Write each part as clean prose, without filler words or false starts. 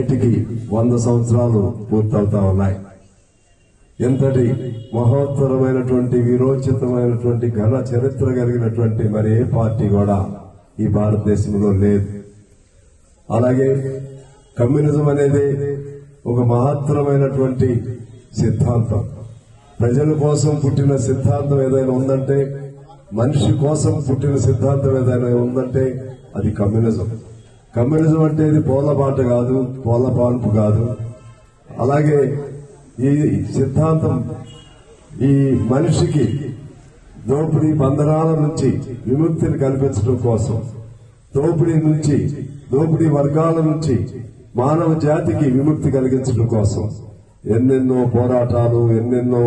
నేటికి 100 సంవత్సరాలు పూర్తవుతా ఉన్నాయి. ఎంతటి మహోత్తరమైనటువంటి విరోచితమైనటువంటి ఘన చరిత్ర కలిగినటువంటి మరి ఏ పార్టీ కూడా ఈ భారతదేశంలో లేదు. అలాగే కమ్యూనిజం అనేది ఒక మహత్తరమైనటువంటి సిద్ధాంతం. ప్రజల కోసం పుట్టిన సిద్ధాంతం ఏదైనా ఉందంటే, మనిషి కోసం పుట్టిన సిద్ధాంతం ఏదైనా ఉందంటే అది కమ్యూనిజం. కమ్యూనిజం అంటే ఇది పోలబాట కాదు, పోలపాన్పు కాదు. అలాగే ఈ సిద్ధాంతం ఈ మనిషికి దోపిడీ బంధనాల నుంచి విముక్తిని కల్పించడం కోసం, దోపిడీ వర్గాల నుంచి మానవ జాతికి విముక్తి కలిగించడం కోసం ఎన్నెన్నో పోరాటాలు, ఎన్నెన్నో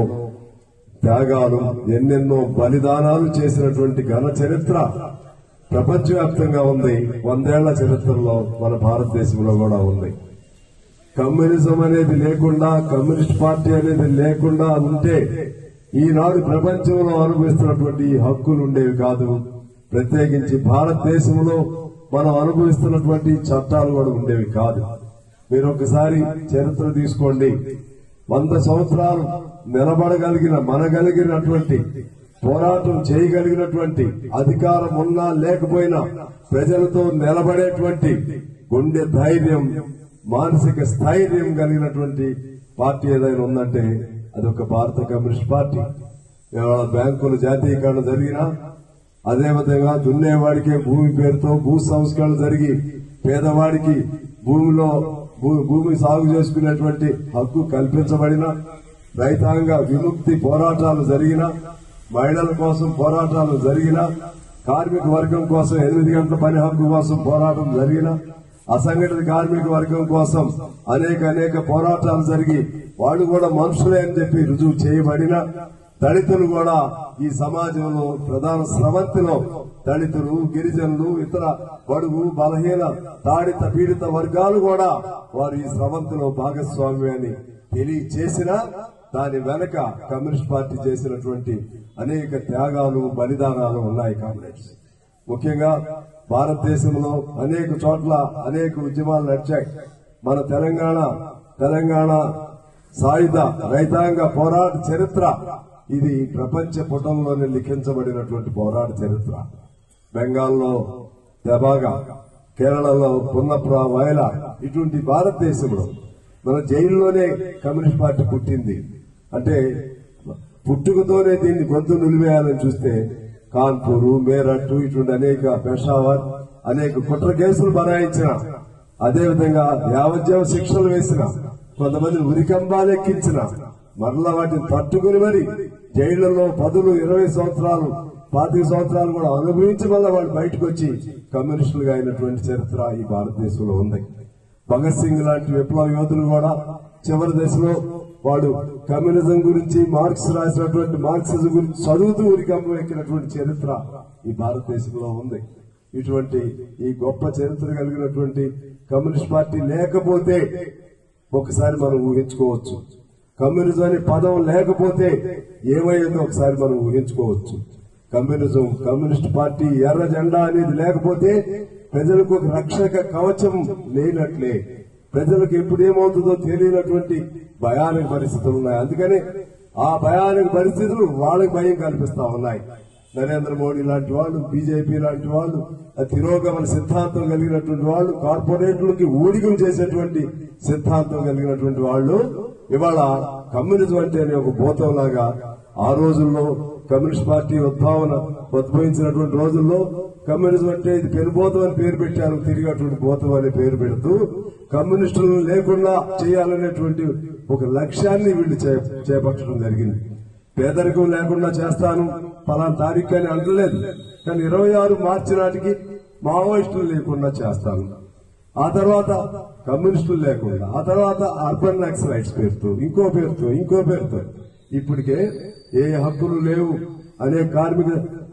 త్యాగాలు, ఎన్నెన్నో బలిదానాలు చేసినటువంటి ఘన చరిత్ర ప్రపంచవ్యాప్తంగా ఉంది. 100 ఏళ్ల చరిత్రలో మన భారతదేశంలో కూడా ఉంది. కమ్యూనిజం అనేది లేకుండా, కమ్యూనిస్ట్ పార్టీ అనేది లేకుండా ఉంటే ఈనాడు ప్రపంచంలో అనుభవిస్తున్నటువంటి హక్కులు ఉండేవి కాదు. ప్రత్యేకించి భారతదేశంలో మనం అనుభవిస్తున్నటువంటి చట్టాలు కూడా ఉండేవి కాదు. మీరు ఒకసారి చరిత్ర తీసుకోండి. 100 సంవత్సరాలు నిలబడగలిగిన, మనగలిగినటువంటి, పోరాటం చేయగలిగినటువంటి, అధికారం ఉన్నా లేకపోయినా ప్రజలతో నిలబడేటువంటి గుండె ధైర్యం, మానసిక స్థైర్యం కలిగినటువంటి పార్టీ ఏదైనా ఉందంటే అదొక భారత కమ్యూనిస్ట్ పార్టీ. ఇవాళ బ్యాంకుల జాతీయకరణ జరిగినా, అదేవిధంగా దున్నేవాడికే భూమి పేరుతో భూ సంస్కరణ జరిగి పేదవాడికి భూమి సాగు చేసుకునేటువంటి హక్కు కల్పించబడిన, రైతాంగ విముక్తి పోరాటాలు జరిగిన, మహిళల కోసం పోరాటాలు జరిగిన, కార్మిక వర్గం కోసం 8 గంటల పని హక్కు కోసం పోరాటం జరిగిన, అసంఘటిత కార్మిక వర్గం కోసం అనేక పోరాటాలు జరిగి వాళ్ళు కూడా మనుషులే అని చెప్పి రుజువు చేయబడిన, దళితులు కూడా ఈ సమాజంలో ప్రధాన స్రవంతిలో దళితులు, గిరిజనులు, ఇతర బడుగు బలహీన తాడిత పీడిత వర్గాలు కూడా వారు ఈ స్రవంతిలో భాగస్వామ్యాన్ని తెలియచేసిన, దాని వెనక కమ్యూనిస్ట్ పార్టీ చేసినటువంటి అనేక త్యాగాలు, బలిదానాలు ఉన్నాయి. కామ్రేడ్స్, ముఖ్యంగా భారతదేశంలో అనేక చోట్ల అనేక ఉద్యమాలు నడిచాయి. మన తెలంగాణ సాయుధ రైతాంగ పోరాట చరిత్ర ఇది ప్రపంచ పుటంలోనే లిఖించబడినటువంటి పోరాట చరిత్ర. బెంగాల్లో దబాగా, కేరళలో పున్నప్ర, వయల, ఇటువంటి భారతదేశంలో మన జైల్లోనే కమ్యూనిస్ట్ పార్టీ పుట్టింది. అంటే పుట్టుకతోనే దీన్ని గొంతు నిలివేయాలని చూస్తే కాన్పూర్, మేరట్, ఇటువంటి అనేక పెషావర్ అనేక కుట్ర కేసులు బనాయించిన, అదేవిధంగా యావజ్జీవ శిక్షలు వేసిన, కొంతమంది ఉరికంబాలెక్కించిన, మరలా వాటిని తట్టుకుని మరి జైళ్లలో 10, 20 సంవత్సరాలు, 25 సంవత్సరాలు కూడా అనుభవించి వల్ల వాళ్ళు బయటకు వచ్చి కమ్యూనిస్టులుగా అయినటువంటి చరిత్ర ఈ భారతదేశంలో ఉంది. భగత్ సింగ్ లాంటి విప్లవ యోధులు కూడా చివరి దశలో వాడు కమ్యూనిజం గురించి, మార్క్స్ రాసినటువంటి మార్క్సిజం గురించి చదువుతూ ఉరికంబం ఎక్కినటువంటి చరిత్ర ఈ భారతదేశంలో ఉంది. ఇటువంటి ఈ గొప్ప చరిత్ర కలిగినటువంటి కమ్యూనిస్ట్ పార్టీ లేకపోతే ఒకసారి మనం ఊహించుకోవచ్చు. కమ్యూనిజం అనే పదం లేకపోతే ఏమయ్యేదో ఒకసారి మనం ఊహించుకోవచ్చు. కమ్యూనిస్ట్ పార్టీ ఎర్ర జెండా అనేది లేకపోతే ప్రజలకు ఒక రక్షక కవచం లేనట్లే. ప్రజలకు ఎప్పుడు ఏమవుతుందో తెలియనటువంటి భయానక పరిస్థితులు ఉన్నాయి. అందుకని ఆ భయానక పరిస్థితులు వాళ్ళకి భయం కల్పిస్తా ఉన్నాయి. నరేంద్ర మోడీ లాంటి వాళ్ళు, బీజేపీ లాంటి వాళ్ళు, తిరోగమన సిద్ధాంతం కలిగినటువంటి వాళ్ళు, కార్పొరేట్లకి ఊడిగం చేసేటువంటి సిద్ధాంతం కలిగినటువంటి వాళ్ళు ఇవాళ కమ్యూనిజం అంటేనే ఒక భూతంలాగా, ఆ రోజుల్లో కమ్యూనిస్ట్ పార్టీ ఉద్భవించినటువంటి రోజుల్లో కమ్యూనిజం అంటే ఇది పెనుభూతం అని పేరు పెట్టారు. తిరిగి అటువంటి భూతం అనే పేరు పెడుతూ కమ్యూనిస్టులను లేకుండా చేయాలనేటువంటి ఒక లక్ష్యాన్ని వీళ్ళు చేపట్టడం జరిగింది. పేదరికం లేకుండా చేస్తాను పలానా తారీఖు అని అంటలేదు, కానీ 26 మార్చి నాటికి మావోయిస్టులు లేకుండా చేస్తాను, ఆ తర్వాత కమ్యూనిస్టులు లేకుండా, ఆ తర్వాత అర్బన్ నక్సలైట్స్ పేరుతో, ఇంకో పేరుతో ఇప్పటికే ఏ హక్కులు లేవు అనే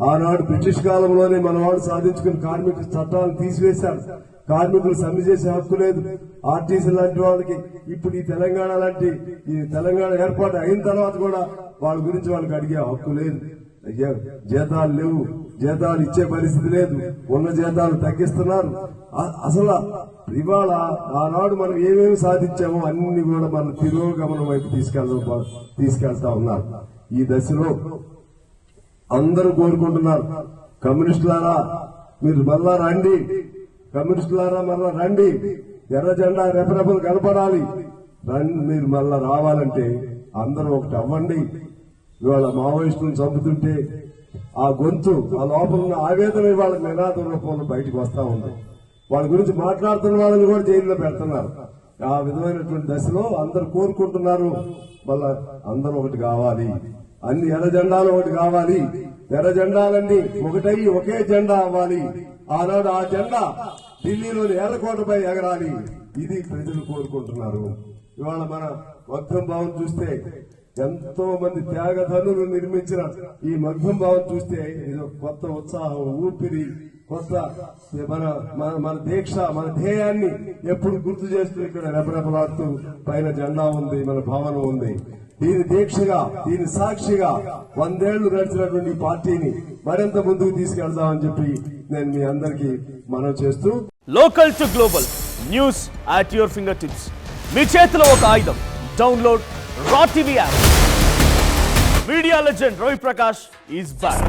ఆనాడు బ్రిటిష్ కాలంలోనే మన వాళ్ళు సాధించుకుని కార్మిక చట్టాలను తీసివేశారు. కార్మికులు సమ్మె చేసే హక్కు లేదు. ఆర్టీసీ లాంటి వాళ్ళకి ఇప్పుడు ఈ తెలంగాణ ఏర్పాటు అయిన తర్వాత కూడా వాళ్ళ గురించి వాళ్ళకి అడిగే హక్కు లేదు. జీతాలు లేవు, జీతాలు ఇచ్చే పరిస్థితి లేదు, ఉన్న జీతాలు తగ్గిస్తున్నారు. అసలు ఇవాళ ఆనాడు మనం ఏమేమి సాధించామో అన్ని కూడా మన తిరోగమనం వైపు తీసుకెళ్తా ఉన్నారు. ఈ దశలో అందరూ కోరుకుంటున్నారు, కమ్యూనిస్టులారా మీరు మళ్ళా రండి, కమ్యూనిస్టులారా మళ్ళా రండి, ఎర్ర జెండా రెపరెపలు కనపడాలి, రండి మీరు మళ్ళా రావాలంటే అందరూ ఒకటి అవ్వండి. ఇవాళ మావోయిస్టులను చంపుతుంటే ఆ గొంతు, ఆ లోపల ఉన్న ఆవేదన ఇవాళ నినాదం రూపంలో బయటకు వస్తా ఉంది. వాళ్ళ గురించి మాట్లాడుతున్న వాళ్ళని కూడా జైల్లో పెడుతున్నారు. ఆ విధమైనటువంటి దశలో అందరూ కోరుకుంటున్నారు, మళ్ళా అందరూ ఒకటి కావాలి, అన్ని ఎర్ర జెండాలు ఒకటి కావాలి, ఎర్ర జెండాలన్నీ ఒకటై ఒకే జెండా అవ్వాలి. ఆనాడు ఆ జెండా ఢిల్లీలోని ఎర్రకోటపై ఎగరాలి. ఇది ప్రజలు కోరుకుంటున్నారు. ఇవాళ మన మగ్గం భవన్ చూస్తే ఎంతో మంది త్యాగధనులు నిర్మించిన ఈ మగ్గం భవన్ చూస్తే ఇది కొత్త ఉత్సాహం, ఊపిరి, కొత్త మన దీక్ష, మన ధ్యేయాన్ని ఎప్పుడు గుర్తు చేస్తూ ఇక్కడ రెపరెపలాడుతూ పైన జెండా ఉంది, మన భవనం ఉంది. దీని దీక్షగా, దీని సాక్షిగా 100 ఏళ్లు నడిచినటువంటి పార్టీని మరింత ముందుకు తీసుకెళ్దామని చెప్పి నేను మీ అందరికీ మనవి చేస్తూ, local to global news at your fingertips. మీ చేతిలో ఒక ఆయుధం. Download R TV app. Media legend Ravi Prakash is back.